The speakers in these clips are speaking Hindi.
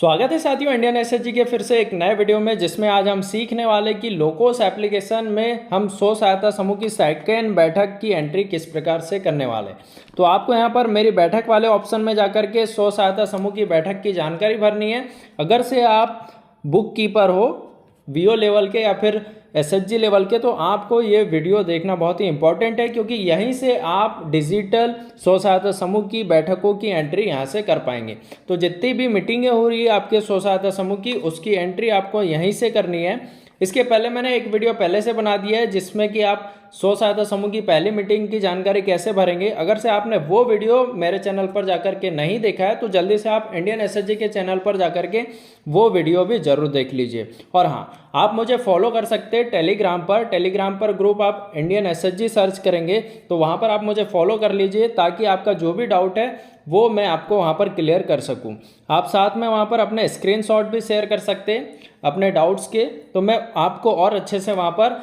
स्वागत है साथियों इंडियन एसएचजी के फिर से एक नए वीडियो में, जिसमें आज हम सीखने वाले कि लोकोस एप्लीकेशन में हम स्व सहायता समूह की सेकंड बैठक की एंट्री किस प्रकार से करने वाले। तो आपको यहां पर मेरी बैठक वाले ऑप्शन में जाकर के स्व सहायता समूह की बैठक की जानकारी भरनी है। अगर से आप बुक कीपर हो वीओ लेवल के या फिर एसएचजी लेवल के, तो आपको ये वीडियो देखना बहुत ही इंपॉर्टेंट है, क्योंकि यहीं से आप डिजिटल स्व सहायता समूह की बैठकों की एंट्री यहाँ से कर पाएंगे। तो जितनी भी मीटिंगें हो रही है आपके स्व सहायता समूह की, उसकी एंट्री आपको यहीं से करनी है। इसके पहले मैंने एक वीडियो पहले से बना दिया है, जिसमें कि आप स्व सहायता समूह की पहली मीटिंग की जानकारी कैसे भरेंगे। अगर से आपने वो वीडियो मेरे चैनल पर जाकर के नहीं देखा है, तो जल्दी से आप इंडियन एसएचजी के चैनल पर जाकर के वो वीडियो भी जरूर देख लीजिए। और हाँ, आप मुझे फॉलो कर सकते हैं टेलीग्राम पर ग्रुप आप इंडियन एसएचजी सर्च करेंगे तो वहाँ पर आप मुझे फॉलो कर लीजिए, ताकि आपका जो भी डाउट है वो मैं आपको वहाँ पर क्लियर कर सकूँ। आप साथ में वहाँ पर अपने स्क्रीनशॉट भी शेयर कर सकते हैं अपने डाउट्स के, तो मैं आपको और अच्छे से वहाँ पर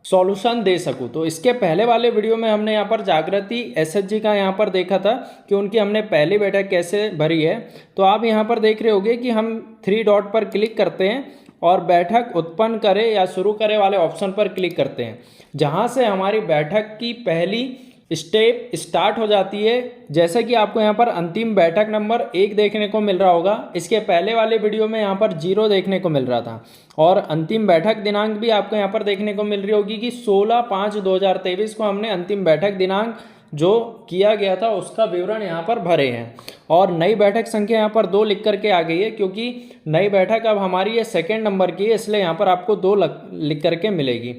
सॉल्यूशन दे सकूं। तो इसके पहले वाले वीडियो में हमने यहाँ पर जागृति एसएचजी का यहाँ पर देखा था कि उनकी हमने पहली बैठक कैसे भरी है। तो आप यहाँ पर देख रहे होंगे कि हम 3 डॉट पर क्लिक करते हैं और बैठक उत्पन्न करें या शुरू करें वाले ऑप्शन पर क्लिक करते हैं, जहाँ से हमारी बैठक की पहली स्टेप स्टार्ट हो जाती है। जैसे कि आपको यहाँ पर अंतिम बैठक नंबर 1 देखने को मिल रहा होगा। इसके पहले वाले वीडियो में यहाँ पर 0 देखने को मिल रहा था, और अंतिम बैठक दिनांक भी आपको यहाँ पर देखने को मिल रही होगी कि 16/5/2023 को हमने अंतिम बैठक दिनांक जो किया गया था उसका विवरण यहाँ पर भरे हैं। और नई बैठक संख्या यहाँ पर 2 लिख करके आ गई है, क्योंकि नई बैठक अब हमारी ये सेकेंड नंबर की है, इसलिए यहाँ पर आपको 2 लिख करके मिलेगी।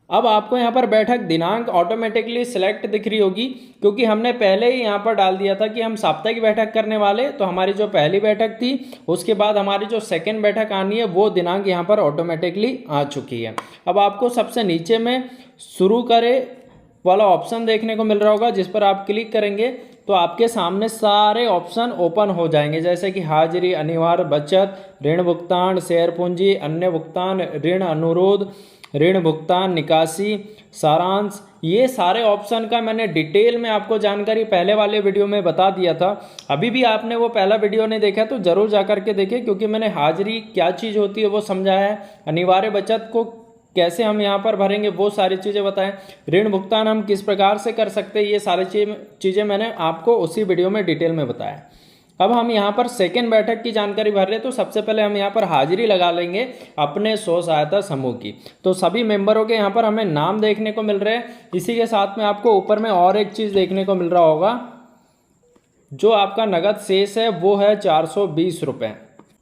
अब आपको यहाँ पर बैठक दिनांक ऑटोमेटिकली सिलेक्ट दिख रही होगी, क्योंकि हमने पहले ही यहाँ पर डाल दिया था कि हम साप्ताहिक बैठक करने वाले। तो हमारी जो पहली बैठक थी, उसके बाद हमारी जो सेकंड बैठक आनी है वो दिनांक यहाँ पर ऑटोमेटिकली आ चुकी है। अब आपको सबसे नीचे में शुरू करे वाला ऑप्शन देखने को मिल रहा होगा, जिस पर आप क्लिक करेंगे तो आपके सामने सारे ऑप्शन ओपन हो जाएंगे, जैसे कि हाजिरी, अनिवार्य बचत, ऋण भुगतान, शेयर पूंजी, अन्य भुगतान, ऋण अनुरोध, ऋण भुगतान, निकासी, सारांश। ये सारे ऑप्शन का मैंने डिटेल में आपको जानकारी पहले वाले वीडियो में बता दिया था। अभी भी आपने वो पहला वीडियो नहीं देखा तो जरूर जा करके देखें, क्योंकि मैंने हाजिरी क्या चीज़ होती है वो समझाया है, अनिवार्य बचत को कैसे हम यहाँ पर भरेंगे वो सारी चीज़ें बताएं, ऋण भुगतान हम किस प्रकार से कर सकते हैं, ये सारी चीज़ें मैंने आपको उसी वीडियो में डिटेल में बताया। अब हम यहाँ पर सेकेंड बैठक की जानकारी भर रहे हैं, तो सबसे पहले हम यहाँ पर हाजिरी लगा लेंगे अपने स्व सहायता समूह की। तो सभी मेंबरों के यहाँ पर हमें नाम देखने को मिल रहे हैं। इसी के साथ में आपको ऊपर में और एक चीज़ देखने को मिल रहा होगा, जो आपका नगद शेष है वो है 420 रुपये।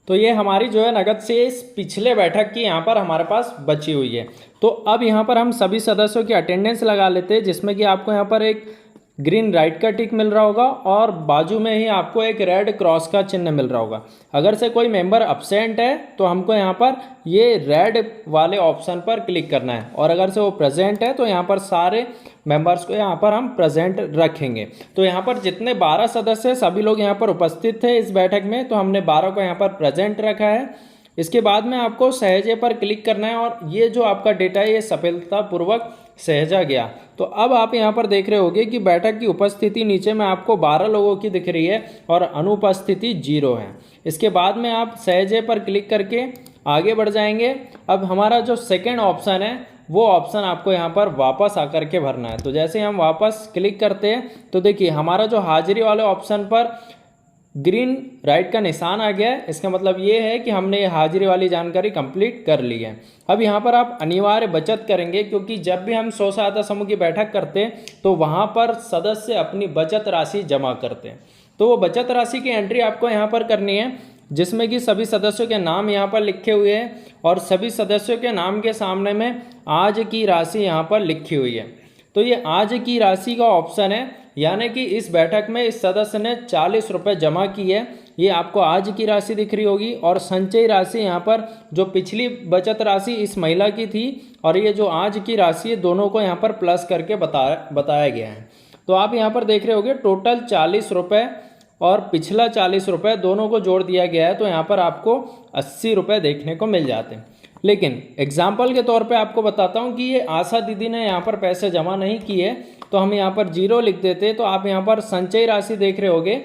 तो ये हमारी जो है नगद शेष पिछले बैठक की यहाँ पर हमारे पास बची हुई है। तो अब यहाँ पर हम सभी सदस्यों की अटेंडेंस लगा लेते हैं, जिसमें कि आपको यहाँ पर एक ग्रीन राइट का टिक मिल रहा होगा और बाजू में ही आपको एक रेड क्रॉस का चिन्ह मिल रहा होगा। अगर से कोई मेंबर अब्सेंट है तो हमको यहाँ पर ये रेड वाले ऑप्शन पर क्लिक करना है, और अगर से वो प्रेजेंट है तो यहाँ पर सारे मेंबर्स को यहाँ पर हम प्रेजेंट रखेंगे। तो यहाँ पर जितने 12 सदस्य हैं सभी लोग यहाँ पर उपस्थित थे इस बैठक में, तो हमने 12 को यहाँ पर प्रेजेंट रखा है। इसके बाद में आपको सहेजे पर क्लिक करना है, और ये जो आपका डेटा है ये सफलतापूर्वक सहेजा गया। तो अब आप यहाँ पर देख रहे होंगे कि बैठक की उपस्थिति नीचे में आपको 12 लोगों की दिख रही है और अनुपस्थिति 0 है। इसके बाद में आप सहेजे पर क्लिक करके आगे बढ़ जाएंगे। अब हमारा जो सेकेंड ऑप्शन है वो ऑप्शन आपको यहाँ पर वापस आकर के भरना है। तो जैसे हम वापस क्लिक करते हैं तो देखिए हमारा जो हाजिरी वाले ऑप्शन पर ग्रीन राइट का निशान आ गया है। इसका मतलब ये है कि हमने ये हाजिरी वाली जानकारी कंप्लीट कर ली है। अब यहाँ पर आप अनिवार्य बचत करेंगे, क्योंकि जब भी हम स्व सहायता समूह की बैठक करते हैं तो वहाँ पर सदस्य अपनी बचत राशि जमा करते हैं। तो वो बचत राशि की एंट्री आपको यहाँ पर करनी है, जिसमें कि सभी सदस्यों के नाम यहाँ पर लिखे हुए हैं, और सभी सदस्यों के नाम के सामने में आज की राशि यहाँ पर लिखी हुई है। तो ये आज की राशि का ऑप्शन है, यानी कि इस बैठक में इस सदस्य ने 40 रुपये जमा की है, ये आपको आज की राशि दिख रही होगी। और संचयी राशि यहाँ पर जो पिछली बचत राशि इस महिला की थी और ये जो आज की राशि है, दोनों को यहाँ पर प्लस करके बताया गया है। तो आप यहाँ पर देख रहे होंगे टोटल 40 रुपये और पिछला 40 रुपये दोनों को जोड़ दिया गया है, तो यहाँ पर आपको 80 रुपये देखने को मिल जाते हैं। लेकिन एग्जाम्पल के तौर पे आपको बताता हूँ कि ये आशा दीदी ने यहाँ पर पैसे जमा नहीं किए, तो हम यहाँ पर 0 लिख देते। तो आप यहाँ पर संचयी राशि देख रहे होगे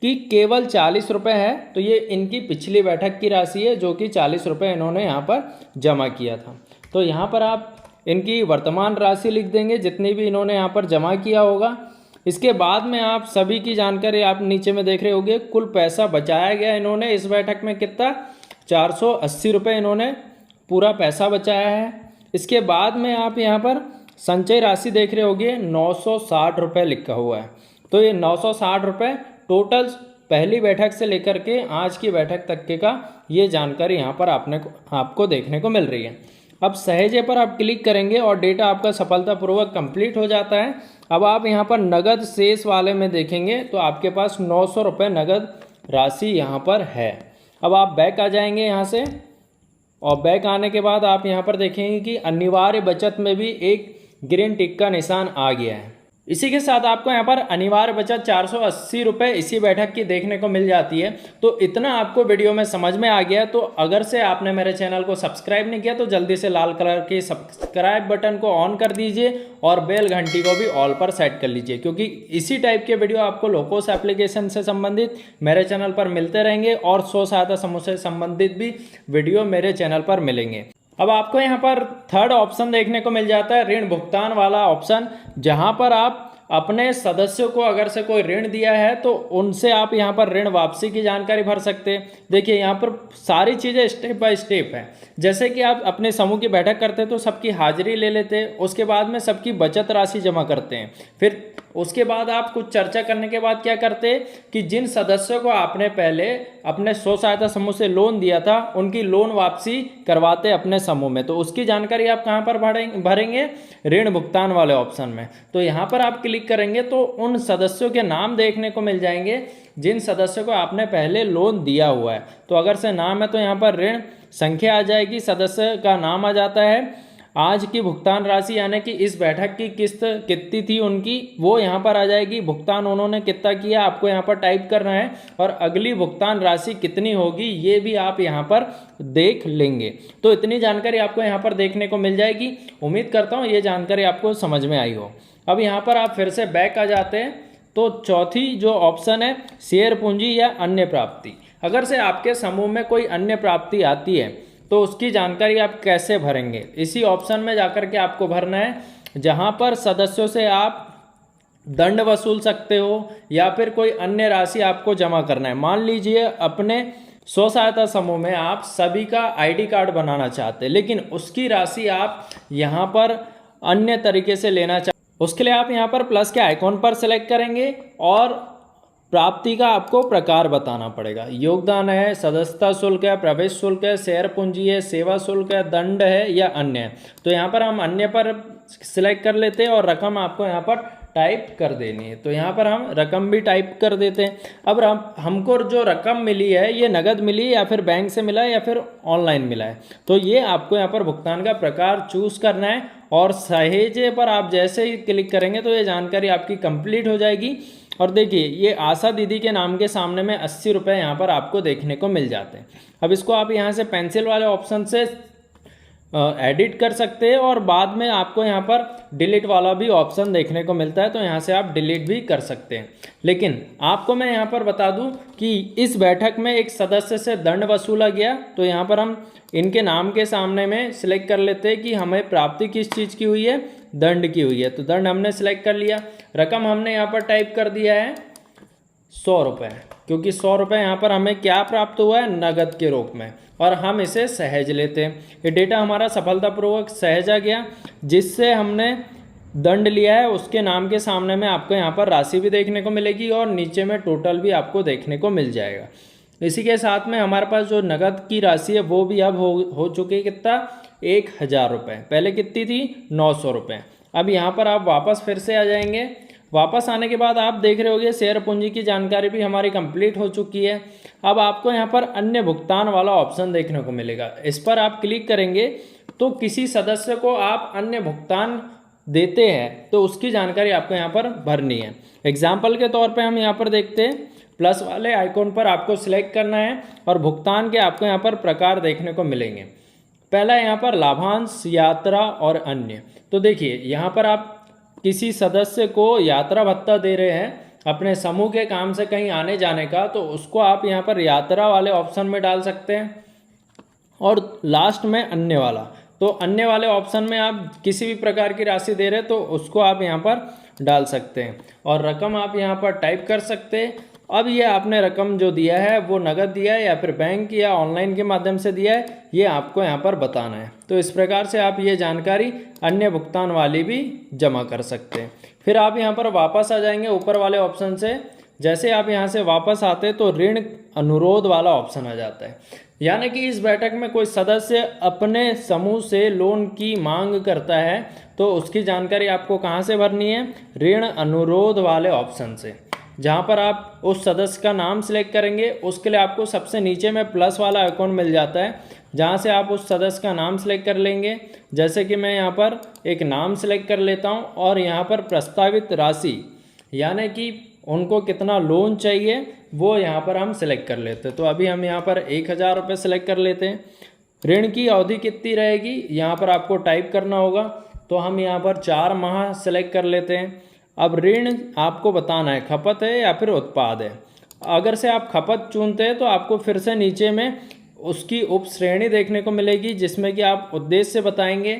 कि केवल 40 रुपये है। तो ये इनकी पिछली बैठक की राशि है जो कि 40 रुपये इन्होंने यहाँ पर जमा किया था। तो यहाँ पर आप इनकी वर्तमान राशि लिख देंगे जितनी भी इन्होंने यहाँ पर जमा किया होगा। इसके बाद में आप सभी की जानकारी आप नीचे में देख रहे होंगे, कुल पैसा बचाया गया इन्होंने इस बैठक में कितना, 480 रुपये इन्होंने पूरा पैसा बचाया है। इसके बाद में आप यहाँ पर संचय राशि देख रहे होंगे, 960 रुपये लिखा हुआ है। तो ये 960 रुपये टोटल पहली बैठक से लेकर के आज की बैठक तक के का ये जानकारी यहाँ पर आपको देखने को मिल रही है। अब सहेजे पर आप क्लिक करेंगे और डेटा आपका सफलतापूर्वक कंप्लीट हो जाता है। अब आप यहाँ पर नगद शेष वाले में देखेंगे तो आपके पास 900 रुपये नगद राशि यहाँ पर है। अब आप बैक आ जाएंगे यहाँ से, और बैक आने के बाद आप यहाँ पर देखेंगे कि अनिवार्य बचत में भी एक ग्रीन टिक का निशान आ गया है। इसी के साथ आपको यहाँ पर अनिवार्य बचत 480 रुपये इसी बैठक की देखने को मिल जाती है। तो इतना आपको वीडियो में समझ में आ गया। तो अगर से आपने मेरे चैनल को सब्सक्राइब नहीं किया तो जल्दी से लाल कलर के सब्सक्राइब बटन को ऑन कर दीजिए और बेल घंटी को भी ऑल पर सेट कर लीजिए, क्योंकि इसी टाइप के वीडियो आपको लोकोस एप्लीकेशन से संबंधित मेरे चैनल पर मिलते रहेंगे और स्व सहायता समूह से संबंधित भी वीडियो मेरे चैनल पर मिलेंगे। अब आपको यहाँ पर थर्ड ऑप्शन देखने को मिल जाता है, ऋण भुगतान वाला ऑप्शन, जहाँ पर आप अपने सदस्यों को अगर से कोई ऋण दिया है तो उनसे आप यहाँ पर ऋण वापसी की जानकारी भर सकते हैं। देखिए यहाँ पर सारी चीज़ें स्टेप बाय स्टेप है। जैसे कि आप अपने समूह की बैठक करते हैं तो सबकी हाजिरी ले लेते हैं, उसके बाद में सबकी बचत राशि जमा करते हैं, फिर उसके बाद आप कुछ चर्चा करने के बाद क्या करते हैं कि जिन सदस्यों को आपने पहले अपने स्व सहायता समूह से लोन दिया था उनकी लोन वापसी करवाते अपने समूह में। तो उसकी जानकारी आप कहाँ पर भरेंगे, ऋण भुगतान वाले ऑप्शन में। तो यहाँ पर आप क्लिक करेंगे तो उन सदस्यों के नाम देखने को मिल जाएंगे जिन सदस्यों को आपने पहले लोन दिया हुआ है। तो अगर से नाम है तो यहाँ पर ऋण संख्या आ जाएगी, सदस्य का नाम आ जाता है, आज की भुगतान राशि यानी कि इस बैठक की किस्त कितनी थी उनकी वो यहाँ पर आ जाएगी, भुगतान उन्होंने कितना किया आपको यहाँ पर टाइप करना है, और अगली भुगतान राशि कितनी होगी ये भी आप यहाँ पर देख लेंगे। तो इतनी जानकारी आपको यहाँ पर देखने को मिल जाएगी। उम्मीद करता हूँ ये जानकारी आपको समझ में आई हो। अब यहाँ पर आप फिर से बैक आ जाते हैं तो चौथी जो ऑप्शन है शेयर पूंजी या अन्य प्राप्ति। अगर से आपके समूह में कोई अन्य प्राप्ति आती है तो उसकी जानकारी आप कैसे भरेंगे, इसी ऑप्शन में जाकर के आपको भरना है, जहां पर सदस्यों से आप दंड वसूल सकते हो या फिर कोई अन्य राशि आपको जमा करना है। मान लीजिए अपने स्व सहायता समूह में आप सभी का आईडी कार्ड बनाना चाहते हैं, लेकिन उसकी राशि आप यहां पर अन्य तरीके से लेना चाहते, उसके लिए आप यहां पर प्लस के आइकॉन पर सेलेक्ट करेंगे और प्राप्ति का आपको प्रकार बताना पड़ेगा। योगदान है, सदस्यता शुल्क है, प्रवेश शुल्क है, शेयर पूंजी है, सेवा शुल्क है, दंड है या अन्य है। तो यहाँ पर हम अन्य पर सिलेक्ट कर लेते हैं और रकम आपको यहाँ पर टाइप कर देनी है। तो यहाँ पर हम रकम भी टाइप कर देते हैं। अब हमको जो रकम मिली है ये नगद मिली है या फिर बैंक से मिला है या फिर ऑनलाइन मिला है, तो ये आपको यहाँ पर भुगतान का प्रकार चूज करना है और सहेजे पर आप जैसे ही क्लिक करेंगे तो ये जानकारी आपकी कंप्लीट हो जाएगी। और देखिए ये आशा दीदी के नाम के सामने में 80 रुपये यहाँ पर आपको देखने को मिल जाते हैं। अब इसको आप यहाँ से पेंसिल वाले ऑप्शन से एडिट कर सकते हैं और बाद में आपको यहाँ पर डिलीट वाला भी ऑप्शन देखने को मिलता है, तो यहाँ से आप डिलीट भी कर सकते हैं। लेकिन आपको मैं यहाँ पर बता दूँ कि इस बैठक में एक सदस्य से दंड वसूला गया, तो यहाँ पर हम इनके नाम के सामने में सिलेक्ट कर लेते हैं कि हमें प्राप्ति किस चीज़ की हुई है, दंड की हुई है। तो दंड हमने सिलेक्ट कर लिया, रकम हमने यहाँ पर टाइप कर दिया है 100 रुपये, क्योंकि 100 रुपये यहाँ पर हमें क्या प्राप्त हुआ है, नगद के रूप में, और हम इसे सहेज लेते हैं। ये डेटा हमारा सफलतापूर्वक सहेजा गया, जिससे हमने दंड लिया है उसके नाम के सामने में आपको यहाँ पर राशि भी देखने को मिलेगी और नीचे में टोटल भी आपको देखने को मिल जाएगा। इसी के साथ में हमारे पास जो नगद की राशि है वो भी अब हो चुकी है, कितना, 1000 रुपये। पहले कितनी थी, 900 रुपये। अब यहाँ पर आप वापस फिर से आ जाएंगे। वापस आने के बाद आप देख रहे होंगे शेयर पूंजी की जानकारी भी हमारी कंप्लीट हो चुकी है। अब आपको यहाँ पर अन्य भुगतान वाला ऑप्शन देखने को मिलेगा, इस पर आप क्लिक करेंगे तो किसी सदस्य को आप अन्य भुगतान देते हैं तो उसकी जानकारी आपको यहाँ पर भरनी है। एग्जाम्पल के तौर पे हम यहाँ पर देखते हैं, प्लस वाले आइकॉन पर आपको सिलेक्ट करना है और भुगतान के आपको यहाँ पर प्रकार देखने को मिलेंगे। पहला यहाँ पर लाभांश, यात्रा और अन्य। तो देखिए यहाँ पर आप किसी सदस्य को यात्रा भत्ता दे रहे हैं अपने समूह के काम से कहीं आने जाने का, तो उसको आप यहाँ पर यात्रा वाले ऑप्शन में डाल सकते हैं। और लास्ट में अन्य वाला, तो अन्य वाले ऑप्शन में आप किसी भी प्रकार की राशि दे रहे हैं तो उसको आप यहाँ पर डाल सकते हैं और रकम आप यहाँ पर टाइप कर सकते हैं। अब ये आपने रकम जो दिया है वो नगद दिया है या फिर बैंक या ऑनलाइन के माध्यम से दिया है, ये आपको यहाँ पर बताना है। तो इस प्रकार से आप ये जानकारी अन्य भुगतान वाली भी जमा कर सकते हैं। फिर आप यहाँ पर वापस आ जाएंगे ऊपर वाले ऑप्शन से। जैसे आप यहाँ से वापस आते हैं तो ऋण अनुरोध वाला ऑप्शन आ जाता है, यानी कि इस बैठक में कोई सदस्य अपने समूह से लोन की मांग करता है तो उसकी जानकारी आपको कहाँ से भरनी है, ऋण अनुरोध वाले ऑप्शन से। जहाँ पर आप उस सदस्य का नाम सिलेक्ट करेंगे उसके लिए आपको सबसे नीचे में प्लस वाला आइकॉन मिल जाता है, जहाँ से आप उस सदस्य का नाम सिलेक्ट कर लेंगे। जैसे कि मैं यहाँ पर एक नाम सिलेक्ट कर लेता हूँ और यहाँ पर प्रस्तावित राशि, यानी कि उनको कितना लोन चाहिए वो यहाँ पर हम सिलेक्ट कर लेते हैं। तो अभी हम यहाँ पर 1000 रुपये सिलेक्ट कर लेते हैं। ऋण की अवधि कितनी रहेगी यहाँ पर आपको टाइप करना होगा, तो हम यहाँ पर 4 माह सिलेक्ट कर लेते हैं। अब ऋण आपको बताना है खपत है या फिर उत्पाद है। अगर से आप खपत चुनते हैं तो आपको फिर से नीचे में उसकी उप श्रेणी देखने को मिलेगी, जिसमें कि आप उद्देश्य बताएंगे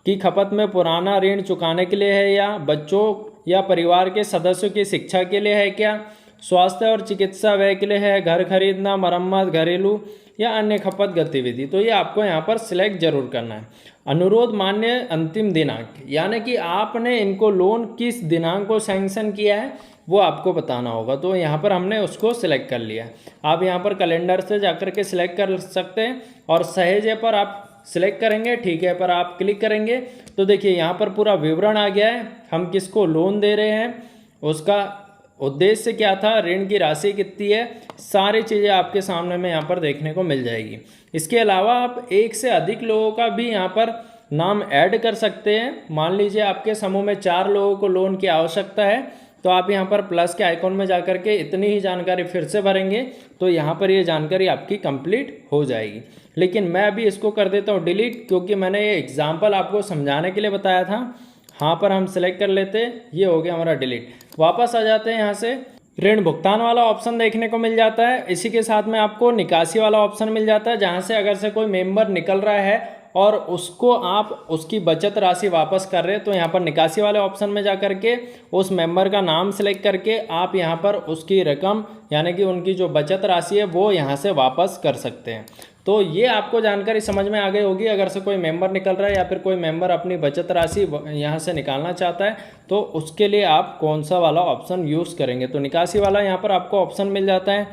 कि खपत में पुराना ऋण चुकाने के लिए है या बच्चों या परिवार के सदस्यों की शिक्षा के लिए है, क्या स्वास्थ्य और चिकित्सा व्यय के लिए है, घर खरीदना, मरम्मत, घरेलू या अन्य खपत गतिविधि। तो ये आपको यहाँ पर सिलेक्ट जरूर करना है। अनुरोध मान्य अंतिम दिनांक, यानी कि आपने इनको लोन किस दिनांक को सैंक्शन किया है वो आपको बताना होगा। तो यहाँ पर हमने उसको सिलेक्ट कर लिया। आप यहाँ पर कैलेंडर से जाकर के सिलेक्ट कर सकते हैं और सहेजे पर आप सिलेक्ट करेंगे, ठीक है पर आप क्लिक करेंगे तो देखिए यहाँ पर पूरा विवरण आ गया है। हम किसको लोन दे रहे हैं, उसका उद्देश्य क्या था, ऋण की राशि कितनी है, सारी चीज़ें आपके सामने में यहाँ पर देखने को मिल जाएगी। इसके अलावा आप एक से अधिक लोगों का भी यहाँ पर नाम ऐड कर सकते हैं। मान लीजिए आपके समूह में 4 लोगों को लोन की आवश्यकता है, तो आप यहाँ पर प्लस के आइकॉन में जाकर के इतनी ही जानकारी फिर से भरेंगे तो यहाँ पर ये जानकारी आपकी कंप्लीट हो जाएगी। लेकिन मैं अभी इसको कर देता हूँ डिलीट, क्योंकि मैंने ये एग्जाम्पल आपको समझाने के लिए बताया था। हाँ पर हम सिलेक्ट कर लेते हैं, ये हो गया हमारा डिलीट। वापस आ जाते हैं यहाँ से, ऋण भुगतान वाला ऑप्शन देखने को मिल जाता है। इसी के साथ में आपको निकासी वाला ऑप्शन मिल जाता है, जहाँ से अगर से कोई मेंबर निकल रहा है और उसको आप उसकी बचत राशि वापस कर रहे हैं तो यहाँ पर निकासी वाले ऑप्शन में जा करके उस मेंबर का नाम सिलेक्ट करके आप यहाँ पर उसकी रकम यानी कि उनकी जो बचत राशि है वो यहाँ से वापस कर सकते हैं। तो ये आपको जानकारी समझ में आ गई होगी। अगर से कोई मेंबर निकल रहा है या फिर कोई मेंबर अपनी बचत राशि यहाँ से निकालना चाहता है तो उसके लिए आप कौन सा वाला ऑप्शन यूज़ करेंगे। तो निकासी वाला यहाँ पर आपको ऑप्शन मिल जाता है।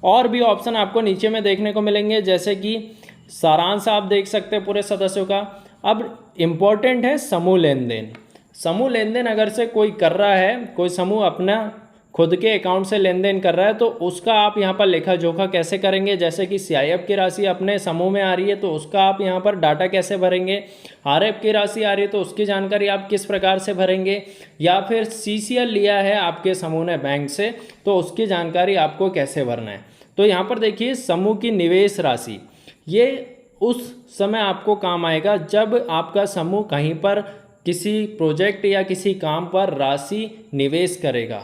और भी ऑप्शन आपको नीचे में देखने को मिलेंगे, जैसे कि सारांश आप देख सकते हैं पूरे सदस्यों का। अब इम्पोर्टेंट है समूह लेन देन। समूह लेन देन अगर से कोई कर रहा है, कोई समूह अपना खुद के अकाउंट से लेन देन कर रहा है तो उसका आप यहाँ पर लेखा जोखा कैसे करेंगे। जैसे कि CIF की राशि अपने समूह में आ रही है तो उसका आप यहाँ पर डाटा कैसे भरेंगे, RF की राशि आ रही है तो उसकी जानकारी आप किस प्रकार से भरेंगे, या फिर CCL लिया है आपके समूह ने बैंक से तो उसकी जानकारी आपको कैसे भरना है। तो यहाँ पर देखिए समूह की निवेश राशि, ये उस समय आपको काम आएगा जब आपका समूह कहीं पर किसी प्रोजेक्ट या किसी काम पर राशि निवेश करेगा,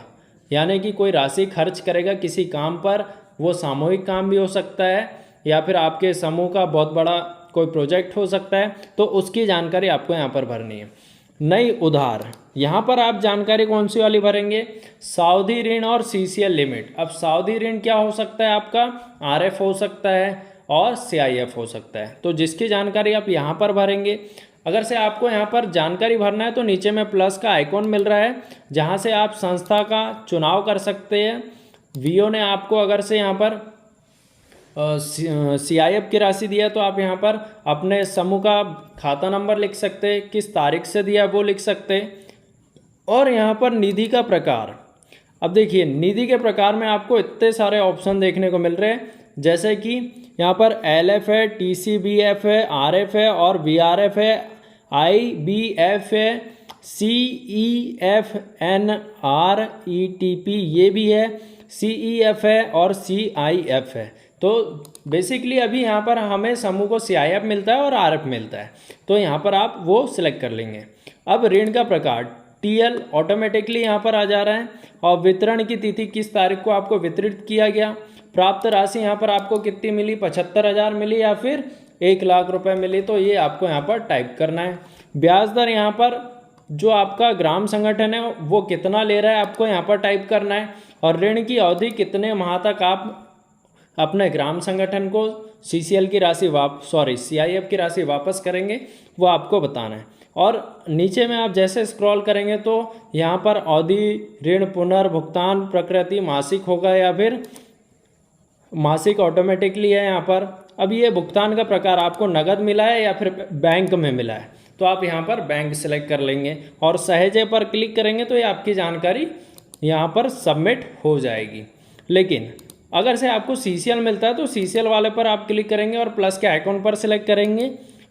यानी कि कोई राशि खर्च करेगा किसी काम पर। वो सामूहिक काम भी हो सकता है या फिर आपके समूह का बहुत बड़ा कोई प्रोजेक्ट हो सकता है, तो उसकी जानकारी आपको यहाँ पर भरनी है। नई उधार, यहाँ पर आप जानकारी कौन सी वाली भरेंगे, सावधि ऋण और CCL लिमिट। अब सावधि ऋण क्या हो सकता है आपका, RF हो सकता है और CIF हो सकता है, तो जिसकी जानकारी आप यहाँ पर भरेंगे। अगर से आपको यहाँ पर जानकारी भरना है तो नीचे में प्लस का आइकॉन मिल रहा है, जहाँ से आप संस्था का चुनाव कर सकते हैं। VO ने आपको अगर से यहाँ पर CIF की राशि दिया तो आप यहाँ पर अपने समूह का खाता नंबर लिख सकते हैं, किस तारीख से दिया वो लिख सकते हैं। और यहाँ पर निधि का प्रकार, अब देखिए निधि के प्रकार में आपको इतने सारे ऑप्शन देखने को मिल रहे हैं, जैसे कि यहाँ पर LF है, TCBF है, RF है और VRF है, IBF है, CEFNRETP ये भी है, CEF है और CIF है। तो बेसिकली अभी यहाँ पर हमें समूह को CIF मिलता है और RF मिलता है, तो यहाँ पर आप वो सिलेक्ट कर लेंगे। अब ऋण का प्रकार, TL ऑटोमेटिकली यहाँ पर आ जा रहा है। और वितरण की तिथि किस तारीख को आपको वितरित किया गया। प्राप्त राशि यहाँ पर आपको कितनी मिली, 75,000 मिली या फिर 1 लाख रुपए मिली, तो ये आपको यहाँ पर टाइप करना है। ब्याज दर यहाँ पर जो आपका ग्राम संगठन है वो कितना ले रहा है आपको यहाँ पर टाइप करना है। और ऋण की अवधि कितने माह तक आप अपने ग्राम संगठन को CCL की राशि CIF की राशि वापस करेंगे वो आपको बताना है। और नीचे में आप जैसे स्क्रॉल करेंगे तो यहाँ पर अवधि, ऋण पुनर्भुगतान प्रकृति मासिक होगा या फिर मासिक ऑटोमेटिकली है यहाँ पर। अब ये भुगतान का प्रकार आपको नगद मिला है या फिर बैंक में मिला है, तो आप यहाँ पर बैंक सेलेक्ट कर लेंगे और सहेजे पर क्लिक करेंगे तो ये आपकी जानकारी यहाँ पर सबमिट हो जाएगी। लेकिन अगर से आपको CCL मिलता है तो CCL वाले पर आप क्लिक करेंगे और प्लस के आइकॉन पर सिलेक्ट करेंगे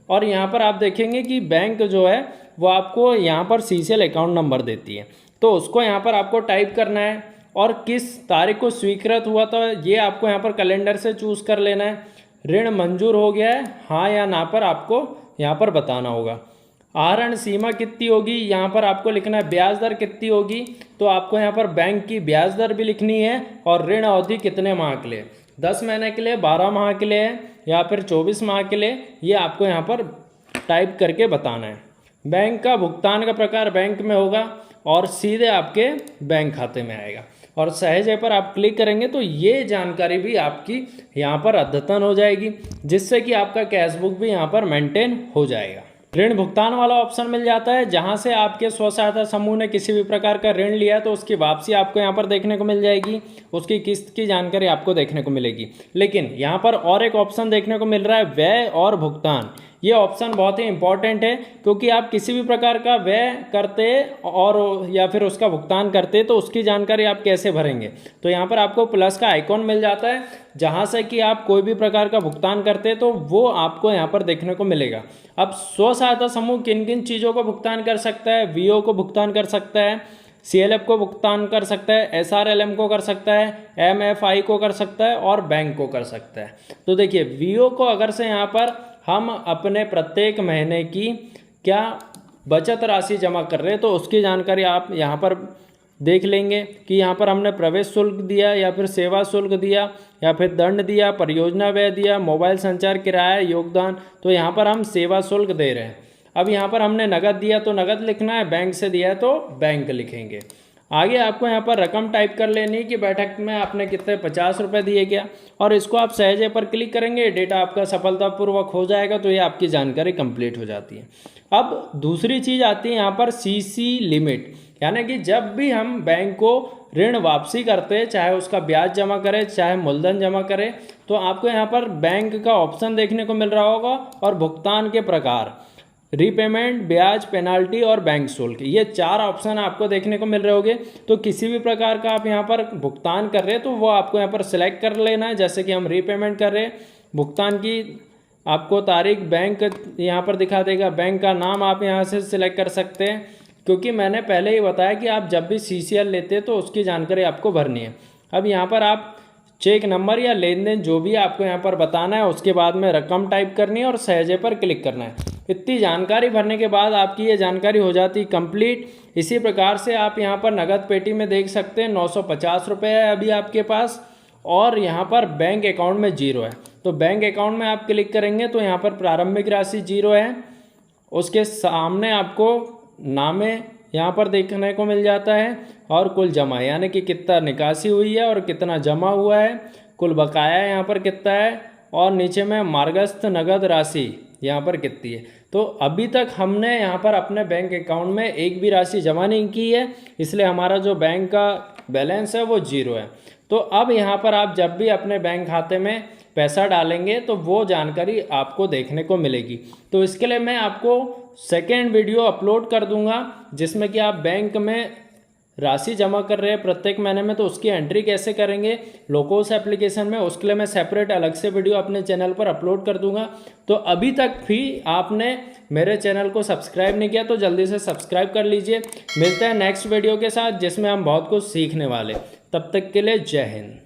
और यहाँ पर आप देखेंगे कि बैंक जो है वो आपको यहाँ पर CCL अकाउंट नंबर देती है, तो उसको यहाँ पर आपको टाइप करना है और किस तारीख को स्वीकृत हुआ था ये आपको यहाँ पर कैलेंडर से चूज़ कर लेना है। ऋण मंजूर हो गया है हाँ या ना पर आपको यहाँ पर बताना होगा। आहरण सीमा कितनी होगी यहाँ पर आपको लिखना है। ब्याज दर कितनी होगी तो आपको यहाँ पर बैंक की ब्याज दर भी लिखनी है। और ऋण अवधि कितने माह के लिए, 10 महीने के लिए, 12 माह के लिए या फिर 24 माह के लिए, ये आपको यहाँ पर टाइप करके बताना है। बैंक का भुगतान का प्रकार बैंक में होगा और सीधे आपके बैंक खाते में आएगा। और सहेजे पर आप क्लिक करेंगे तो ये जानकारी भी आपकी यहाँ पर अद्यतन हो जाएगी, जिससे कि आपका कैश बुक भी यहाँ पर मेंटेन हो जाएगा। ऋण भुगतान वाला ऑप्शन मिल जाता है, जहां से आपके स्व सहायता समूह ने किसी भी प्रकार का ऋण लिया है तो उसकी वापसी आपको यहां पर देखने को मिल जाएगी, उसकी किस्त की जानकारी आपको देखने को मिलेगी। लेकिन यहां पर और एक ऑप्शन देखने को मिल रहा है, व्यय और भुगतान। ये ऑप्शन बहुत ही इंपॉर्टेंट है, क्योंकि आप किसी भी प्रकार का व्यय करते और या फिर उसका भुगतान करते तो उसकी जानकारी आप कैसे भरेंगे। तो यहाँ पर आपको प्लस का आइकॉन मिल जाता है, जहाँ से कि आप कोई भी प्रकार का भुगतान करते तो वो आपको यहाँ पर देखने को मिलेगा। अब स्व सहायता समूह किन किन चीज़ों को भुगतान कर सकता है, VO को भुगतान कर सकता है, CLF को भुगतान कर सकता है, SRLM को कर सकता है, MFI को कर सकता है और बैंक को कर सकता है। तो देखिए VO को अगर से यहाँ पर हम अपने प्रत्येक महीने की क्या बचत राशि जमा कर रहे हैं तो उसकी जानकारी आप यहाँ पर देख लेंगे कि यहाँ पर हमने प्रवेश शुल्क दिया या फिर सेवा शुल्क दिया या फिर दंड दिया, परियोजना व्यय दिया, मोबाइल संचार किराया, योगदान, तो यहाँ पर हम सेवा शुल्क दे रहे हैं। अब यहाँ पर हमने नगद दिया तो नगद लिखना है, बैंक से दिया तो बैंक लिखेंगे। आगे आपको यहाँ पर रकम टाइप कर लेनी है कि बैठक में आपने कितने 50 रुपये दिए क्या, और इसको आप सहेजे पर क्लिक करेंगे, डेटा आपका सफलतापूर्वक हो जाएगा, तो ये आपकी जानकारी कंप्लीट हो जाती है। अब दूसरी चीज़ आती है यहाँ पर CC लिमिट, यानी कि जब भी हम बैंक को ऋण वापसी करते हैं, चाहे उसका ब्याज जमा करें चाहे मूलधन जमा करें, तो आपको यहाँ पर बैंक का ऑप्शन देखने को मिल रहा होगा और भुगतान के प्रकार, रीपेमेंट, ब्याज, पेनाल्टी और बैंक शुल्क, ये 4 ऑप्शन आपको देखने को मिल रहे होंगे। तो किसी भी प्रकार का आप यहाँ पर भुगतान कर रहे हैं तो वो आपको यहाँ पर सिलेक्ट कर लेना है। जैसे कि हम रीपेमेंट कर रहे हैं, भुगतान की आपको तारीख बैंक यहाँ पर दिखा देगा, बैंक का नाम आप यहाँ से सिलेक्ट कर सकते हैं, क्योंकि मैंने पहले ही बताया कि आप जब भी CCL लेते हैं तो उसकी जानकारी आपको भरनी है। अब यहाँ पर आप चेक नंबर या लेन देन जो भी आपको यहाँ पर बताना है, उसके बाद में रकम टाइप करनी है और सहेजे पर क्लिक करना है। इतनी जानकारी भरने के बाद आपकी ये जानकारी हो जाती कंप्लीट। इसी प्रकार से आप यहाँ पर नगद पेटी में देख सकते हैं 950 रुपये है अभी आपके पास, और यहाँ पर बैंक अकाउंट में 0 है। तो बैंक अकाउंट में आप क्लिक करेंगे तो यहाँ पर प्रारंभिक राशि 0 है, उसके सामने आपको नामे यहाँ पर देखने को मिल जाता है और कुल जमा, यानी कि कितना निकासी हुई है और कितना जमा हुआ है, कुल बकाया यहाँ पर कितना है, और नीचे में मार्गस्थ नगद राशि यहाँ पर कितनी है। तो अभी तक हमने यहाँ पर अपने बैंक अकाउंट में एक भी राशि जमा नहीं की है, इसलिए हमारा जो बैंक का बैलेंस है वो 0 है। तो अब यहाँ पर आप जब भी अपने बैंक खाते में पैसा डालेंगे तो वो जानकारी आपको देखने को मिलेगी। तो इसके लिए मैं आपको सेकेंड वीडियो अपलोड कर दूंगा, जिसमें कि आप बैंक में राशि जमा कर रहे हैं प्रत्येक महीने में तो उसकी एंट्री कैसे करेंगे लोकोस एप्लीकेशन में, उसके लिए मैं सेपरेट अलग से वीडियो अपने चैनल पर अपलोड कर दूंगा। तो अभी तक भी आपने मेरे चैनल को सब्सक्राइब नहीं किया तो जल्दी से सब्सक्राइब कर लीजिए। मिलते हैं नेक्स्ट वीडियो के साथ, जिसमें हम बहुत कुछ सीखने वाले। तब तक के लिए जय हिंद।